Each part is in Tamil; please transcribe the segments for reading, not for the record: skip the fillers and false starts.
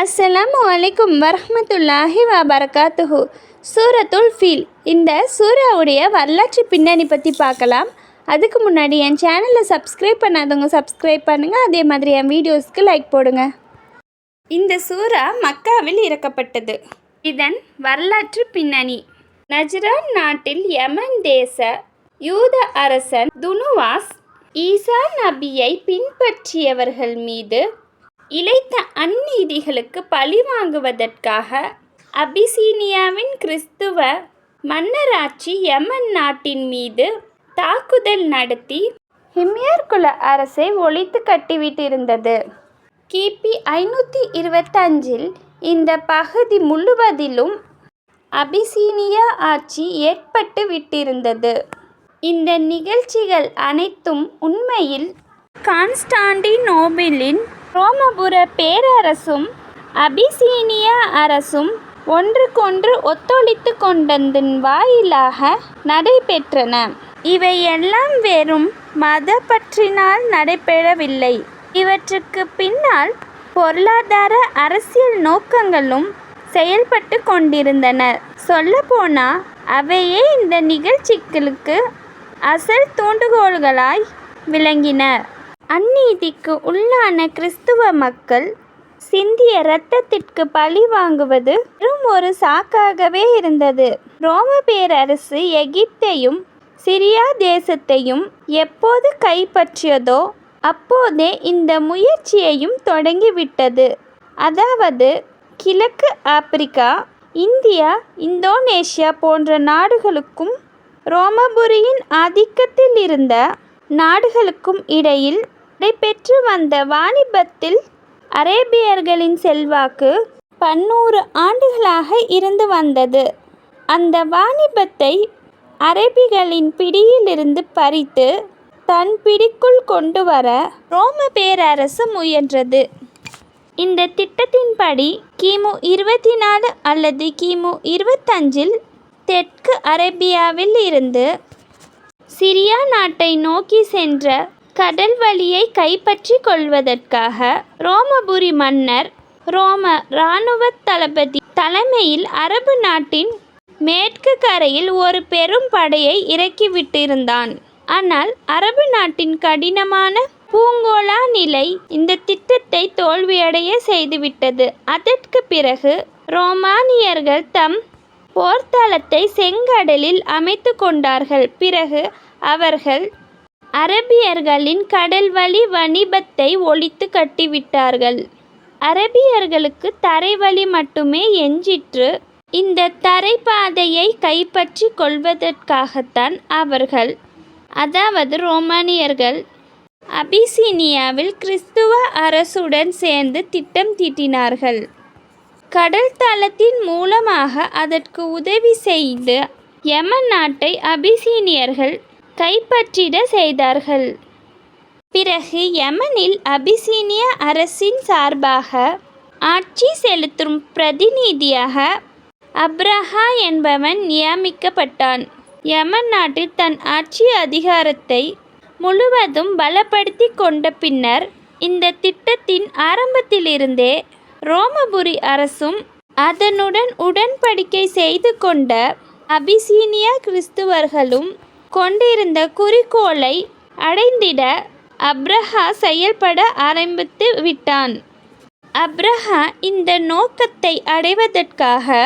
அஸ்ஸலாமு அலைக்கும் வரஹ்மத்துல்லாஹி வபரகாத்துஹு. சூரத்துல் ஃபீல். இந்த சூறாவுடைய வரலாற்று பின்னணி பற்றி பார்க்கலாம். அதுக்கு முன்னாடி என் சேனலை சப்ஸ்கிரைப் பண்ணாதவங்க சப்ஸ்கிரைப் பண்ணுங்கள். அதே மாதிரி என் வீடியோஸ்க்கு லைக் போடுங்க. இந்த சூறா மக்காவில் இறக்கப்பட்டது. இதன் வரலாற்று பின்னணி: நஜ்ரான் நாட்டில் யமன் தேச யூத அரசன் துனுவாஸ் ஈசா நபியை பின்பற்றியவர்கள் மீது இழைத்த அந்நீதிகளுக்கு பழிவாங்குவதற்காக அபிசீனியாவின் கிறிஸ்துவ மன்னராட்சி யமன் நாட்டின் மீது தாக்குதல் நடத்தி ஹிம்யர் குல அரசை ஒழித்து கட்டிவிட்டிருந்தது. கிபி 525 இந்த பகுதி முழுவதிலும் அபிசீனியா ஆட்சி ஏற்பட்டு விட்டிருந்தது. இந்த நிகழ்ச்சிகள் அனைத்தும் உண்மையில் கான்ஸ்டாண்டினோபிளின் ரோமபுர பேரரசும் அபிசீனியா அரசும் ஒன்றுக்கொன்று ஒத்துழைத்து கொண்டதன் வாயிலாக நடைபெற்றன. இவையெல்லாம் வெறும் மதப்பற்றினால் நடைபெறவில்லை. இவற்றுக்கு பின்னால் பொருளாதார அரசியல் நோக்கங்களும் செயல்பட்டு கொண்டிருந்தன. சொல்லப்போனா அவையே இந்த நிகழ்ச்சிகளுக்கு அசல் தூண்டுகோல்களாய் விளங்கின. அந்நீதிக்கு உள்ளான கிறிஸ்துவ மக்கள் சிந்திய இரத்தத்திற்கு பழி வாங்குவது வெறும் ஒரு சாக்காகவே இருந்தது. ரோம பேரரசு எகிப்தையும் சிரியா தேசத்தையும் எப்போது கைப்பற்றியதோ அப்போதே இந்த முயற்சியையும் தொடங்கிவிட்டது. அதாவது கிழக்கு ஆப்பிரிக்கா, இந்தியா, இந்தோனேஷியா போன்ற நாடுகளுக்கும் ரோமபுரியின் ஆதிக்கத்தில் இருந்த நாடுகளுக்கும் இடையில் நடைபெற்று வந்த வாணிபத்தில் அரேபியர்களின் செல்வாக்கு 500 ஆண்டுகளாக இருந்து வந்தது. அந்த வாணிபத்தை அரேபிகளின் பிடியிலிருந்து பறித்து தன் பிடிக்குள் கொண்டு வர ரோம பேரரசு முயன்றது. இந்த திட்டத்தின்படி கிமு 24 அல்லது கிமு 25 தெற்கு அரேபியாவில் இருந்து சிரியா நாட்டை நோக்கி சென்ற கடல் வழியை கைப்பற்றி கொள்வதற்காக ரோமபுரி மன்னர் ரோம இராணுவ தளபதி தலைமையில் அரபு நாட்டின் மேற்கு கரையில் ஒரு பெரும் படையை இறக்கிவிட்டிருந்தான். ஆனால் அரபு நாட்டின் கடினமான பூங்கோள நிலை இந்த திட்டத்தை தோல்வியடைய செய்துவிட்டது. அதற்கு பிறகு ரோமானியர்கள் தம் போர்த்தளத்தை செங்கடலில் அமைத்து கொண்டார்கள். பிறகு அவர்கள் அரபியர்களின் கடல்வழி வாணிபத்தை ஒழித்து கட்டிவிட்டார்கள். அரபியர்களுக்கு தரைவழி மட்டுமே எஞ்சிற்று. இந்த தரைப்பாதையை கைப்பற்றி கொள்வதற்காகத்தான் அவர்கள், அதாவது ரோமானியர்கள், அபிசீனியாவில் கிறிஸ்துவ அரசுடன் சேர்ந்து திட்டம் தீட்டினார்கள். கடல் தளத்தின் மூலமாக அதற்கு உதவி செய்து யமன் நாட்டை அபிசீனியர்கள் கைப்பற்றிட செய்தார்கள். பிறகு யமனில் அபிசீனிய அரசின் சார்பாக ஆட்சி செலுத்தும் பிரதிநிதியாக அப்ரஹா என்பவன் நியமிக்கப்பட்டான். யமன் நாட்டில் தன் ஆட்சி அதிகாரத்தை முழுவதும் பலப்படுத்தி கொண்ட பின்னர் இந்த திட்டத்தின் ஆரம்பத்திலிருந்தே ரோமபுரி அரசும் அதனுடன் உடன்படிக்கை செய்து கொண்ட அபிசீனிய கிறிஸ்துவர்களும் கொண்டிருந்த குறிக்கோளை அடைந்திட அப்ரஹா செயல்பட ஆரம்பித்து விட்டான். அப்ரஹா இந்த நோக்கத்தை அடைவதற்காக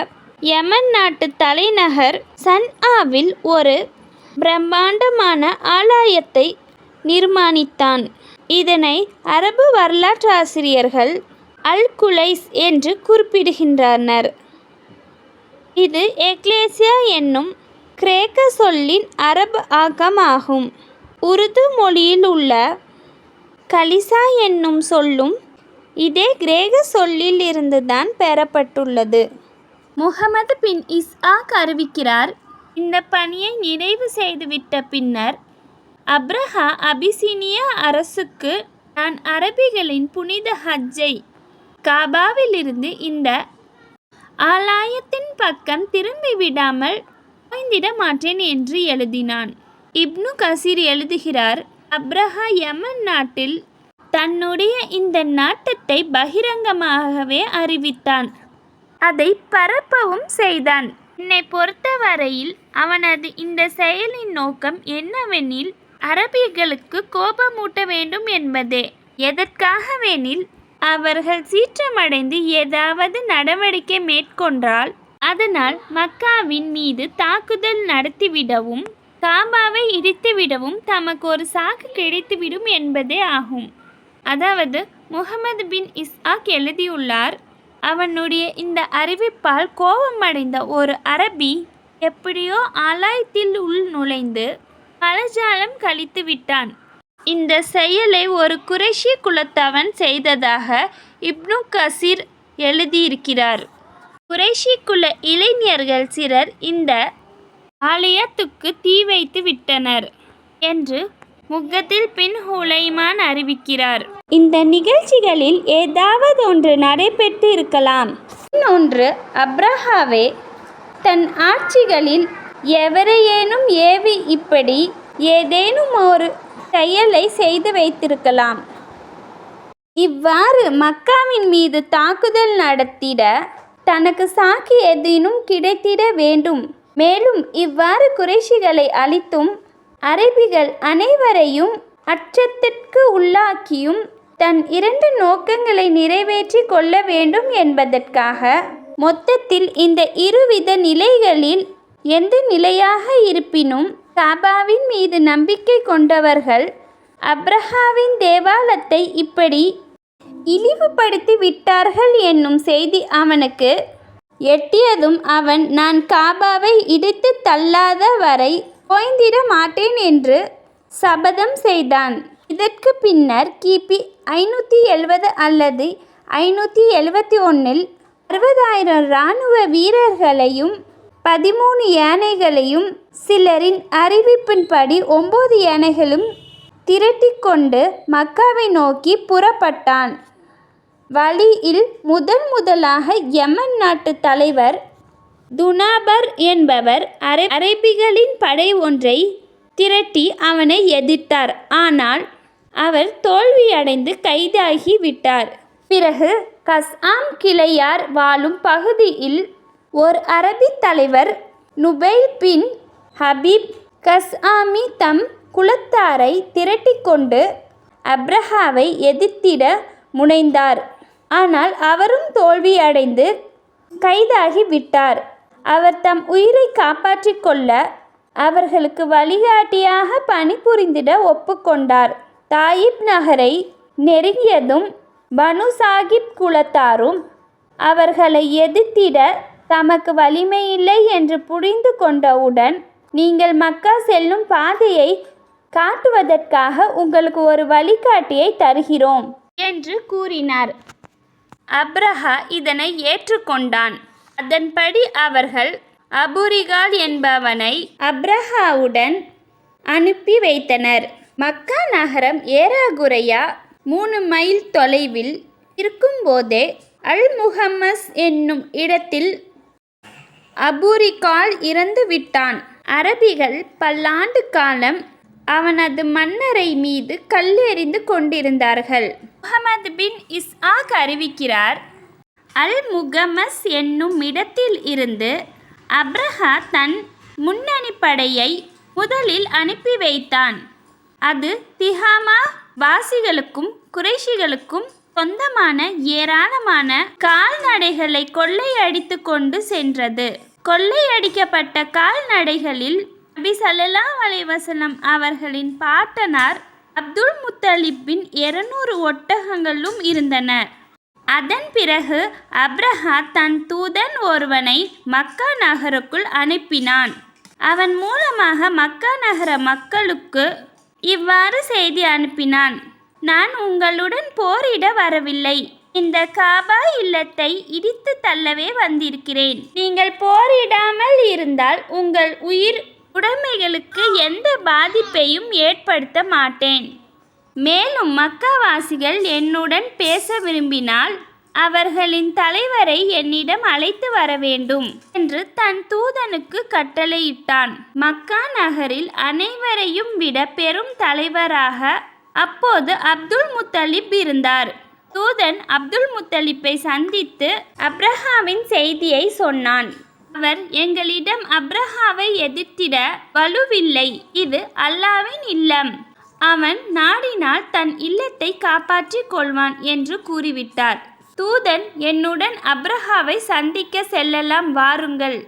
யமன் நாட்டு தலைநகர் சன்ஆவில் ஒரு பிரம்மாண்டமான ஆலயத்தை நிர்மாணித்தான். இதனை அரபு வரலாற்றாசிரியர்கள் அல் குலைஸ் என்று குறிப்பிடுகின்றனர். இது எக்லேசியா என்னும் கிரேக்க சொல்லின் அரபு ஆக்கமாகும். உருது மொழியில் உள்ள கலிசா என்னும் சொல்லும் இதே கிரேக்க சொல்லில் இருந்துதான் பெறப்பட்டுள்ளது. முஹம்மது பின் இஸ்ஆக் அறிவிக்கிறார்: இந்த பணியை நிறைவு செய்துவிட்ட பின்னர் அப்ரஹா அபிசீனியா அரசுக்கு, நான் அரபிகளின் புனித ஹஜ்ஜை காபாவிலிருந்து இந்த ஆலயத்தின் பக்கம் திரும்பி விடாமல் ஓய்ந்திட மாட்டேன் என்று எழுதினான். இப்னு கசீர் எழுதுகிறார்: அப்ரஹா யமன் நாட்டில் தன்னுடைய இந்த நாட்டத்தை பகிரங்கமாகவே அறிவித்தான். அதை பரப்பவும் செய்தான். என்னை பொறுத்தவரையில் அவனது இந்த செயலின் நோக்கம் என்னவெனில் அரபிகளுக்கு கோபமூட்ட வேண்டும் என்பதே. எதற்காகவெனில் அவர்கள் சீற்றமடைந்து ஏதாவது நடவடிக்கை மேற்கொண்டால் அதனால் மக்காவின் மீது தாக்குதல் நடத்திவிடவும் காபாவை இடித்துவிடவும் தமக்கு ஒரு சாக்கு கிடைத்துவிடும் என்பதே ஆகும். அதாவது முகமது பின் இஸ்ஹாக் எழுதியுள்ளார், அவனுடைய இந்த அறிவிப்பால் கோபமடைந்த ஒரு அரபி எப்படியோ ஆலயத்தில் உள் நுழைந்து பலஜாலம் கழித்து விட்டான். இந்த செயலை ஒரு குறைஷி குலத்தவன் செய்ததாக இப்னு கசீர் எழுதியிருக்கிறார். குறைஷி குல இளைஞர்கள் சிலர் இந்த ஆலயத்துக்கு தீ வைத்து விட்டனர் என்று முகத்தில் பின் ஹுலைமான் அறிவிக்கிறார். இந்த நிகழ்ச்சிகளில் ஏதாவது ஒன்று நடைபெற்று இருக்கலாம். இன்னொன்று, அப்ரஹாவே தன் ஆட்சிகளில் எவரையேனும் ஏவி இப்படி ஏதேனும் ஒரு செயலை செய்து வைத்திருக்கலாம். இவ்வாறு மக்காவின் மீது தாக்குதல் நடத்திட தனக்கு சாக்கு ஏதேனும் கிடைத்திட வேண்டும். மேலும் இவ்வாறு குறைஷிகளை அழித்தும் அரபிகள் அனைவரையும் அச்சத்திற்கு உள்ளாக்கியும் தன் 2 நோக்கங்களை நிறைவேற்றி கொள்ள வேண்டும் என்பதற்காக மொத்தத்தில் இந்த இருவித நிலைகளில் எந்த நிலையாக இருப்பினும் காபாவின் மீது நம்பிக்கை கொண்டவர்கள் அப்ரஹாவின் தேவாலயத்தை இப்படி இழிவுபடுத்தி விட்டார்கள் என்னும் செய்தி அவனுக்கு எட்டியதும் அவன், நான் காபாவை இடித்து தள்ளாத வரை ஓய்ந்திட மாட்டேன் என்று சபதம் செய்தான். இதற்கு பின்னர் கிபி 570 அல்லது 571 60,000 இராணுவ வீரர்களையும் 13 யானைகளையும் சிலரின் அறிவிப்பின்படி 9 யானைகளும் திரட்டிக்கொண்டு மக்காவை நோக்கி புறப்பட்டான். வழியில் முதலாக யமன் நாட்டு தலைவர் துனாபர் என்பவர் அரபிகளின் படை ஒன்றை திரட்டி அவனை எதிர்த்தார். ஆனால் அவர் தோல்வியடைந்து கைதாகி விட்டார். பிறகு கஸ்ஆம் கிளையார் வாழும் பகுதியில் ஓர் அரபி தலைவர் நுபைல் பின் ஹபீப் கஸ்ஆமி தம் குலத்தாரை திரட்டிக்கொண்டு அப்ரஹாவை எதிர்த்திட முனைந்தார். ஆனால் அவரும் தோல்வியடைந்து கைதாகி விட்டார். அவர் தம் உயிரை காப்பாற்றிக் கொள்ள அவர்களுக்கு வழிகாட்டியாக பணிபுரிந்திட ஒப்புக்கொண்டார். தாயிப் நகரை நெருங்கியதும் பனு சாகிப் குலத்தாரும் அவர்களை எதிர்த்திட தமக்கு வலிமையில்லை என்று புரிந்து கொண்டவுடன், நீங்கள் மக்கா செல்லும் பாதையை காட்டுவதற்காக உங்களுக்கு ஒரு வழிகாட்டியை தருகிறோம் என்று கூறினார். அப்ரஹா இதனை ஏற்றுக்கொண்டான். அதன்படி அவர்கள் அபுரிகால் என்பவனை அப்ரஹாவுடன் அனுப்பி வைத்தனர். மக்கா நகரம் ஏறக்குறைய 3 மைல் தொலைவில் இருக்கும்போதே அல் முஹம்மஸ் என்னும் இடத்தில் அபுரிகால் இறந்து விட்டான். அரபிகள் பல்லாண்டு காலம் அவனது மன்னரை மீது கல்லெறிந்து கொண்டிருந்தார்கள். முகமது பின் இஸ்ஹாக் அறிவிக்கிறார், அல் முகம்மஸ் என்னும் இடத்தில் இருந்து அப்ரஹா தன் முன்னணி படையை முதலில் அனுப்பி வைத்தான். அது திஹாமா வாசிகளுக்கும் குறைஷிகளுக்கும் சொந்தமான ஏராளமான கால்நடைகளை கொள்ளையடித்து கொண்டு சென்றது. கொள்ளையடிக்கப்பட்ட கால்நடைகளில் நபி ஸல்லல்லாஹு அலைஹி வஸல்லம் அவர்களின் பாட்டனார் அப்துல் முத்தலிப்பின் 200 ஒட்டகங்களும் இருந்தன. அதன் பிறகு அப்ரஹா தன் தூதன் ஒருவனை மக்கா நகருக்குள் அனுப்பினான். அவன் மூலமாக மக்கா நகர மக்களுக்கு இவ்வாறு செய்தி அனுப்பினான், நான் உங்களுடன் போரிட வரவில்லை. இந்த காபா இல்லத்தை இடித்து தள்ளவே வந்திருக்கிறேன். நீங்கள் போரிடாமல் இருந்தால் உங்கள் உயிர் உடைமைகளுக்கு எந்த பாதிப்பையும் ஏற்படுத்த மாட்டேன். மேலும் மக்காவாசிகள் என்னுடன் பேச விரும்பினால் அவர்களின் தலைவரை என்னிடம் அழைத்து வர வேண்டும் என்று தன் தூதனுக்கு கட்டளையிட்டான். மக்கா நகரில் அனைவரையும் விட பெரும் தலைவராக அப்போது அப்துல் முத்தலிப் இருந்தார். தூதன் அப்துல் முத்தலிப்பை சந்தித்து அப்ரஹாவின் செய்தியை சொன்னான். அவர், எங்களிடம் அப்ரஹாவை எதிர்த்திட வலுவில்லை. இது அல்லாவின் இல்லம். அவன் நாடினால் தன் இல்லத்தை காப்பாற்றிக் கொள்வான் என்று கூறிவிட்டார். தூதன், என்னுடன் அப்ரஹாவை சந்திக்க செல்லலாம், வாருங்கள்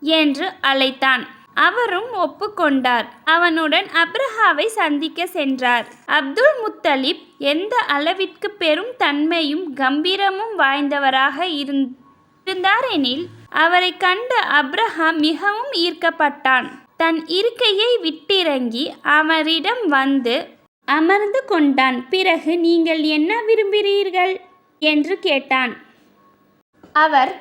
என்று அழைத்தான். அவரும் ஒப்புக்கொண்டார். அவனுடன் அப்ரஹாவை சந்திக்க சென்றார். அப்துல் முத்தலிப் எந்த அளவிற்கு பெரும் தன்மையும் கம்பீரமும் வாய்ந்தவராக இருந்தாரெனில் அவரை கண்ட அப்ரஹாம் மிகவும் ஈர்க்கப்பட்டான். தன் இருக்கையை விட்டிறங்கி அவரிடம் வந்து அமர்ந்து கொண்டான். பிறகு, நீங்கள் என்ன விரும்புகிறீர்கள் என்று கேட்டான். அவர்,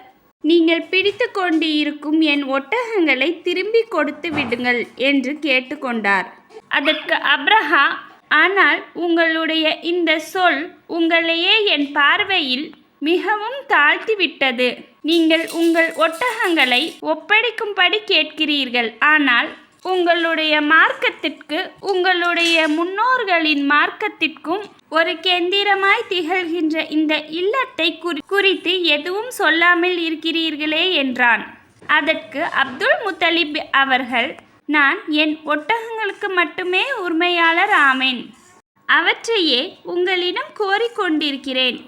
நீங்கள் பிடித்து கொண்டு இருக்கும் என் ஒட்டகங்களை திரும்பி கொடுத்து விடுங்கள் என்று கேட்டுக்கொண்டார். அதற்கு அப்ரஹா, ஆனால் உங்களுடைய இந்த சொல் உங்களையே என் பார்வையில் மிகவும் தாழ்த்திவிட்டது. நீங்கள் உங்கள் ஒட்டகங்களை ஒப்படைக்கும்படி கேட்கிறீர்கள். ஆனால் உங்களுடைய மார்க்கத்திற்கு உங்களுடைய முன்னோர்களின் மார்க்கத்திற்கும் ஒரு கேந்திரமாய் திகழ்கின்ற இந்த இல்லத்தை குறித்து எதுவும் சொல்லாமல் இருக்கிறீர்களே என்றான். அதற்கு அப்துல் முத்தலிப் அவர்கள், நான் என் ஒட்டகங்களுக்கு மட்டுமே உரிமையாளர் ஆமேன். அவற்றையே உங்களிடம் கோரிக்கொண்டிருக்கிறேன்.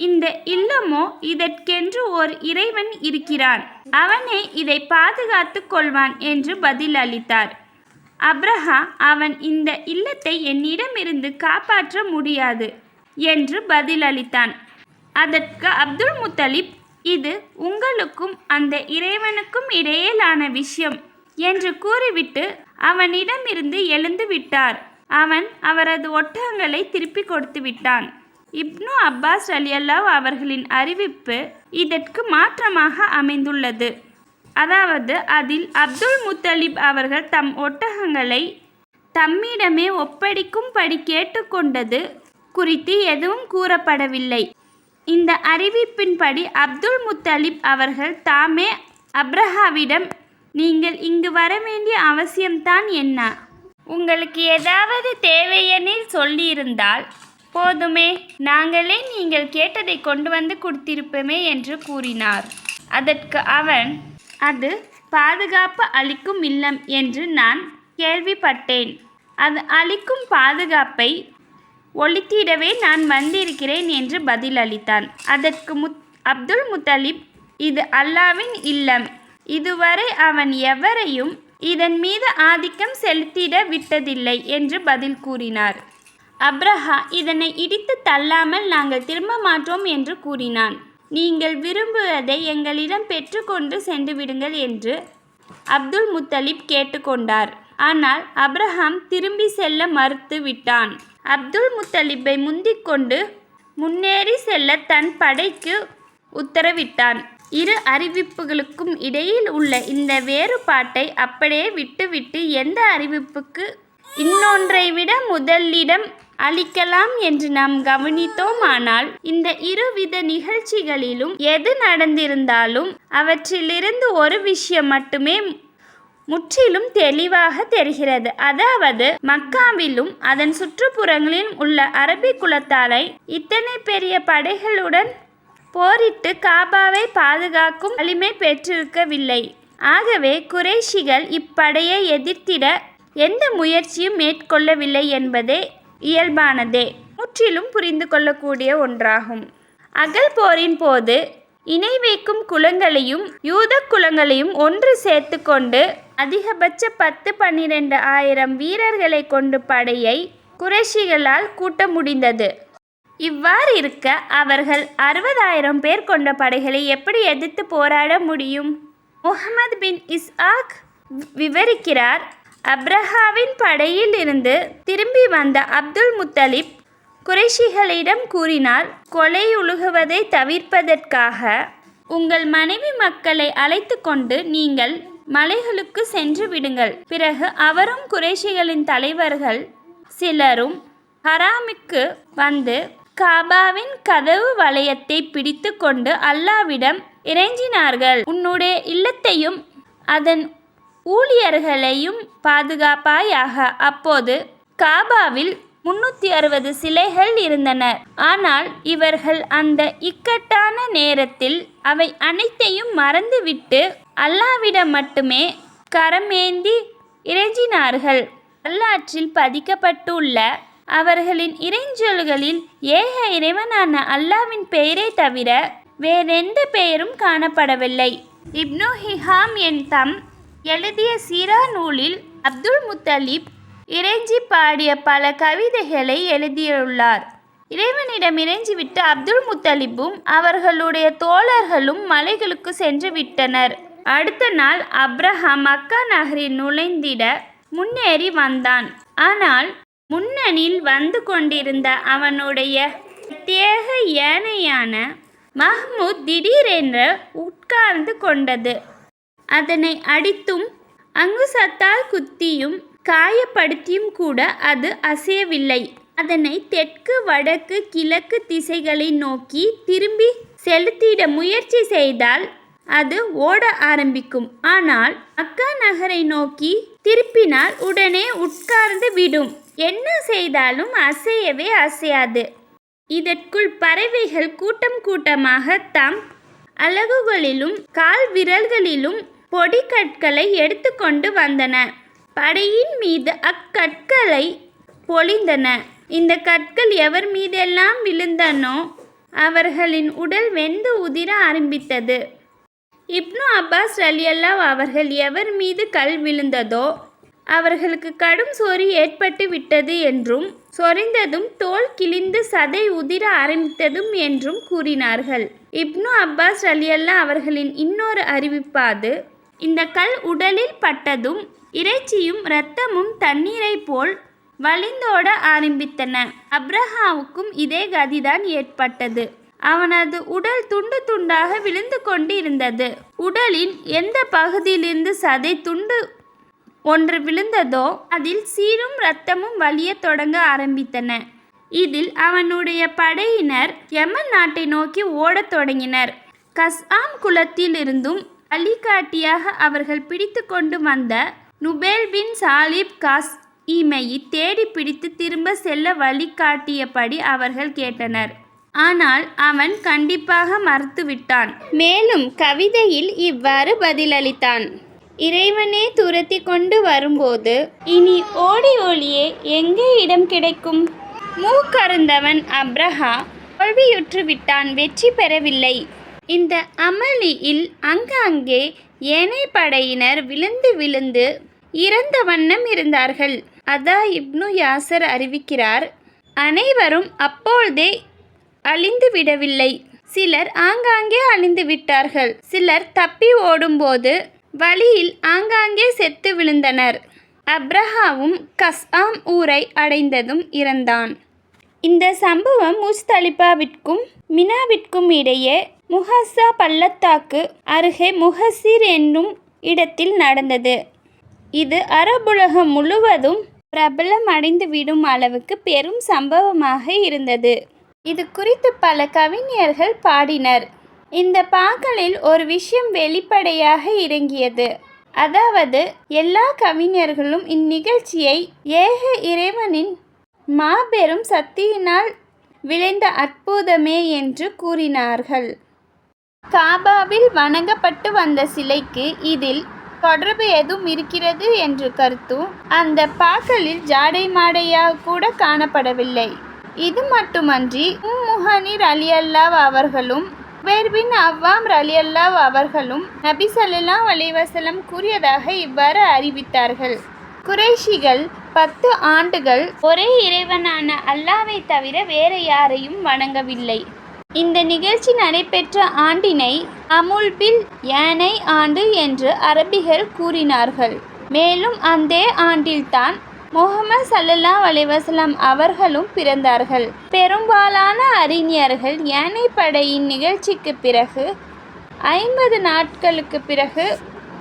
இந்த இல்லமோ, இதற்கென்று ஓர் இறைவன் இருக்கிறான். அவனே இதை பாதுகாத்து கொள்வான் என்று பதில் அளித்தார். அப்ரஹா, அவன் இந்த இல்லத்தை என்னிடமிருந்து காப்பாற்ற முடியாது என்று பதிலளித்தான். அதற்கு அப்துல் முத்தலிப், இது உங்களுக்கும் அந்த இறைவனுக்கும் இடையிலான விஷயம் என்று கூறிவிட்டு அவனிடமிருந்து எழுந்து விட்டார். அவன் அவரது ஒட்டகங்களை திருப்பி கொடுத்து விட்டான். இப்னு அப்பாஸ் ரலியல்லாஹு அவர்களின் அறிவிப்பு இதற்கு மாற்றமாக அமைந்துள்ளது. அதாவது, அதில் அப்துல் முத்தலிப் அவர்கள் தம் ஒட்டகங்களை தம்மிடமே ஒப்படைக்கும்படி கேட்டுக்கொண்டது குறித்து எதுவும் கூறப்படவில்லை. இந்த அறிவிப்பின்படி அப்துல் முத்தலிப் அவர்கள் தாமே அப்ரஹாவிடம், நீங்கள் இங்கு வர வேண்டிய அவசியம்தான் என்ன? உங்களுக்கு ஏதாவது தேவையெனில் சொல்லியிருந்தால் போதுமே, நாங்களே நீங்கள் கேட்டதை கொண்டு வந்து கொடுத்திருப்போமே என்று கூறினார். அதற்கு அவன், அது பாதுகாப்பு அளிக்கும் இல்லம் என்று நான் கேள்விப்பட்டேன். அது அளிக்கும் பாதுகாப்பை ஒழித்திடவே நான் வந்திருக்கிறேன் என்று பதிலளித்தான். அதற்கு அப்துல் முத்தலிப், இது அல்லாவின் இல்லம். இதுவரை அவன் எவரையும் இதன் மீது ஆதிக்கம் செலுத்திட விட்டதில்லை என்று பதில் கூறினார். அப்ரஹா, இதனை இடித்து தள்ளாமல் நாங்கள் திரும்ப மாட்டோம் என்று கூறினான். நீங்கள் விரும்புவதை எங்களிடம் பெற்றுக்கொண்டு சென்று விடுங்கள் என்று அப்துல் முத்தலிப் கேட்டுக்கொண்டார். ஆனால் அப்ரஹாம் திரும்பி செல்ல மறுத்து விட்டான். அப்துல் முத்தலிப்பை முந்திக்கொண்டு முன்னேறி செல்ல தன் படைக்கு உத்தரவிட்டான். இரு அறிவிப்புகளுக்கும் இடையில் உள்ள இந்த வேறுபாட்டை அப்படியே விட்டுவிட்டு எந்த அறிவிப்புக்கு இன்னொன்றை விட முதலிடம் அளிக்கலாம் என்று நாம் கவனித்தோமானால், இந்த இருவித நிகழ்ச்சிகளிலும் எது நடந்திருந்தாலும் அவற்றிலிருந்து ஒரு விஷயம் மட்டுமே முற்றிலும் தெளிவாக தெரிகிறது. அதாவது, மக்காவிலும் அதன் சுற்றுப்புறங்களிலும் உள்ள அரபி குலத்தாரை இத்தனை பெரிய படைகளுடன் போரிட்டு காபாவை பாதுகாக்கும் வலிமை பெற்றிருக்கவில்லை. ஆகவே குறைஷிகள் இப்படையை எதிர்த்திட எந்த முயற்சியும் மேற்கொள்ளவில்லை என்பதே இயல்பானதே, முற்றிலும் புரிந்து கொள்ளக்கூடிய ஒன்றாகும். அகல் போரின் போது இணை வைக்கும் குலங்களையும் யூத குலங்களையும் ஒன்று சேர்த்து கொண்டு அதிகபட்ச 10-12 ஆயிரம் வீரர்களை கொண்டு படையை குறைஷிகளால் கூட்ட முடிந்தது. இவ்வாறு இருக்க அவர்கள் 60,000 பேர் கொண்ட படைகளை எப்படி எதிர்த்து போராட முடியும்? முஹம்மது பின் இஸ்ஹாக் விவரிக்கிறார். அப்ரஹாவின் படையில் இருந்து திரும்பி வந்த அப்துல் முத்தலிப் குறைஷிகளிடம் கூறினார், கொலையுழுகுவதை தவிர்ப்பதற்காக உங்கள் மனைவி மக்களை அழைத்து கொண்டு நீங்கள் மலைகளுக்கு சென்று விடுங்கள். பிறகு அவரும் குறைஷிகளின் தலைவர்கள் சிலரும் ஹராமுக்கு வந்து காபாவின் கதவு வளையத்தை பிடித்து கொண்டு அல்லாவிடம் இறைஞ்சினார்கள், உன்னுடைய இல்லத்தையும் அதன் ஊழியர்களையும் பாதுகாப்பாயாக. அப்போது காபாவில் 360 சிலைகள் இருந்தன. ஆனால் இவர்கள் அந்த இக்கட்டான நேரத்தில் அவை அனைத்தையும் மறந்துவிட்டு அல்லாஹ்விடம் மட்டுமே கரமேந்தி இறைஞ்சினார்கள். வரலாற்றில் பதிக்கப்பட்டுள்ள அவர்களின் இறைஞ்சொல்களில் ஏக இறைவனான அல்லாஹ்வின் பெயரை தவிர வேறெந்த பெயரும் காணப்படவில்லை. இப்னு ஹிஷாம் தம் எழுதிய சீரா நூலில் அப்துல் முத்தலிப் இறைஞ்சி பாடிய பல கவிதைகளை எழுதியுள்ளார். இறைவனிடம் இறைஞ்சிவிட்டு அப்துல் முத்தலிப்பும் அவர்களுடைய தோழர்களும் மலைகளுக்கு சென்று விட்டனர். அடுத்த நாள் அப்ரஹா மக்கா நகரில் நுழைந்திட முன்னேறி வந்தான். ஆனால் முன்னணியில் வந்து கொண்டிருந்த அவனுடைய பிரத்யேக யானையான மஹ்மூத் திடீரென்று உட்கார்ந்து கொண்டது. அதனை அடித்தும் அங்குசத்தால் குத்தியும் காயப்படுத்தியும் கூட அது அசையவில்லை. அதனை தெற்கு வடக்கு கிழக்கு திசைகளை நோக்கி திரும்பி செலுத்திட முயற்சி செய்தால் அது ஓட ஆரம்பிக்கும். ஆனால் மக்கா நகரை நோக்கி திருப்பினால் உடனே உட்கார்ந்து விடும். என்ன செய்தாலும் அசையவே அசையாது. இதற்குள் பறவைகள் கூட்டம் கூட்டமாக தம் அலகுகளிலும் கால் விரல்களிலும் பொடிக்கற்களை எடுத்துக்கொண்டு வந்தன. படையின் மீது அக்கற்களை பொழிந்தன. இந்த கற்கள் எவர் மீதெல்லாம் விழுந்தனோ அவர்களின் உடல் வெந்து உதிர ஆரம்பித்தது. இப்னு அப்பாஸ் ரலியல்லாஹு அவர்கள் எவர் மீது கல் விழுந்ததோ அவர்களுக்கு கடும் சொறி ஏற்பட்டு விட்டது என்றும் சொரிந்ததும் தோல் கிழிந்து சதை உதிர ஆரம்பித்ததும் என்றும் கூறினார்கள். இப்னு அப்பாஸ் ரலியல்லாஹு அவர்களின் இன்னொரு அறிவிப்பாது, இந்த கல் உடலில் பட்டதும் இறைச்சியும் இரத்தமும் தண்ணீரை போல் வழிந்தோட ஆரம்பித்தன. அப்ரஹாவுக்கும் இதே கதிதான் ஏற்பட்டது. அவனது உடல் துண்டு துண்டாக விழுந்து கொண்டு இருந்தது. உடலின் எந்த பகுதியிலிருந்து சதை துண்டு ஒன்று விழுந்ததோ அதில் சீரும் இரத்தமும் வழிய தொடங்க ஆரம்பித்தன. இதில் அவனுடைய படையினர் யமன் நாட்டை நோக்கி ஓடத் தொடங்கினர். கஸ்ஆம் குலத்திலிருந்தும் வழிகாட்டியாக அவர்கள் பிடித்து கொண்டு வந்த நுபேல் பின் சாலிப் காஸ்இமையை தேடி பிடித்து திரும்ப செல்ல வழிகாட்டியபடி அவர்கள் கேட்டனர். ஆனால் அவன் கண்டிப்பாக மறுத்துவிட்டான். மேலும் கவிதையில் இவ்வாறு பதிலளித்தான்: இறைவனே துரத்தி கொண்டு வரும்போது இனி ஓடி ஒளியே எங்கே இடம் கிடைக்கும்? மூக்கருந்தவன் அப்ரஹா தோல்வியுற்று விட்டான், வெற்றி பெறவில்லை. இந்த அமளியில் அங்கங்கே ஏனைய படையினர் விழுந்து விழுந்து இறந்த வண்ணம் இருந்தார்கள். அதா இப்னு யாசர் அறிவிக்கிறார், அனைவரும் அப்பொழுதே அழிந்து விடவில்லை. சிலர் ஆங்காங்கே அழிந்து விட்டார்கள். சிலர் தப்பி ஓடும்போது வழியில் ஆங்காங்கே செத்து விழுந்தனர். அப்ரஹாவும் கஸ்ஆம் ஊரை அடைந்ததும் இறந்தான். இந்த சம்பவம் முஸ்தலிஃபாவிற்கும் மினாவிற்கும் இடையே முஹஸ்ஸா பள்ளத்தாக்கு அருகே முஹசிர் என்னும் இடத்தில் நடந்தது. இது அரபுலகம் முழுவதும் பிரபலம் அடைந்துவிடும் அளவுக்கு பெரும் சம்பவமாக இருந்தது. இது குறித்து பல கவிஞர்கள் பாடினர். இந்த பாக்களில் ஒரு விஷயம் வெளிப்படையாக இறங்கியது. அதாவது, எல்லா கவிஞர்களும் இந்நிகழ்ச்சியை ஏக இறைவனின் மாபெரும் சக்தியினால் விளைந்த அற்புதமே என்று கூறினார்கள். காபாவில் வணங்கப்பட்டு வந்த சிலைக்கு இதில் தொடர்பு எதுவும் இருக்கிறது என்று கருத்தும் அந்த பாக்களில் ஜாடை மாடையாக கூட காணப்படவில்லை. இது மட்டுமன்றி முஹனி ரலியல்லாஹு அவர்களும் ஜுபைர் பின் அவ்வாம் ரலியல்லாஹு அவர்களும் நபி ஸல்லல்லாஹு அலைஹி வஸல்லம் கூறியதாக இவ்வாறு அறிவித்தார்கள்: குறைஷிகள் 10 ஆண்டுகள் ஒரே இறைவனான அல்லாஹ்வை தவிர வேறு யாரையும் வணங்கவில்லை. இந்த நிகழ்ச்சி நடைபெற்ற ஆண்டினை அமுல் பில் யானை ஆண்டு என்று அரபிகள் கூறினார்கள். மேலும் அந்த ஆண்டில்தான் முஹம்மது ஸல்லல்லாஹு அலைஹி வஸல்லம் அவர்களும் பிறந்தார்கள். பெரும்பாலான அறிஞர்கள் யானைப்படையின் நிகழ்ச்சிக்கு பிறகு 50 நாட்களுக்கு பிறகு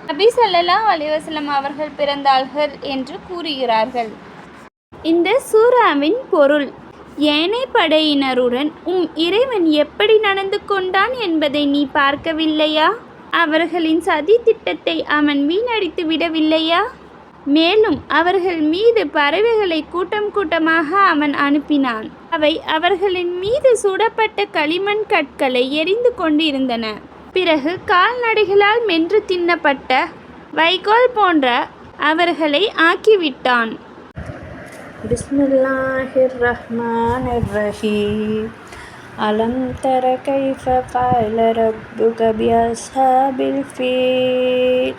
நபி ஸல்லல்லாஹு அலைஹி வஸல்லம் அவர்கள் பிறந்தார்கள் என்று கூறுகிறார்கள். இந்த சூராவின் பொருள்: யானைப்படையினருடன் இறைவன் எப்படி நடந்து கொண்டான் என்பதை நீ பார்க்கவில்லையா? அவர்களின் சதி திட்டத்தை அவன் வீணடித்து விடவில்லையா? மேலும் அவர்கள் மீது பறவைகளை கூட்டம் கூட்டமாக அவன் அனுப்பினான். அவை அவர்களின் மீது சுடப்பட்ட களிமண் கற்களை எரிந்து கொண்டிருந்தன. பிறகு கால்நடைகளால் மென்று தின்னப்பட்ட வைக்கோல் போன்ற அவர்களை ஆக்கிவிட்டான். பிஸ்மில்லாஹிர் ரஹ்மானிர் ரஹீம். அலம் தர கைஃப ஃபஅல ரப்புக பிஅஸ்ஹாபில் ஃபீல்.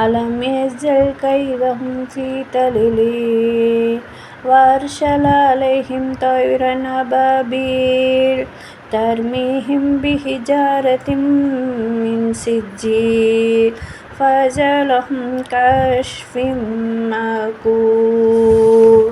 அலம் யஜ்அல் கைதஹும் ஃபீ தலிலீல் வஅர்ஸல அலைஹிம் தய்ரன் அபாபீல் தர்மீஹிம் பிஹிஜாரத்தின் மின் சிஜ்ஜீல் ஃபஜஅலஹும் கஅஸ்ஃபின் மஅகூல்.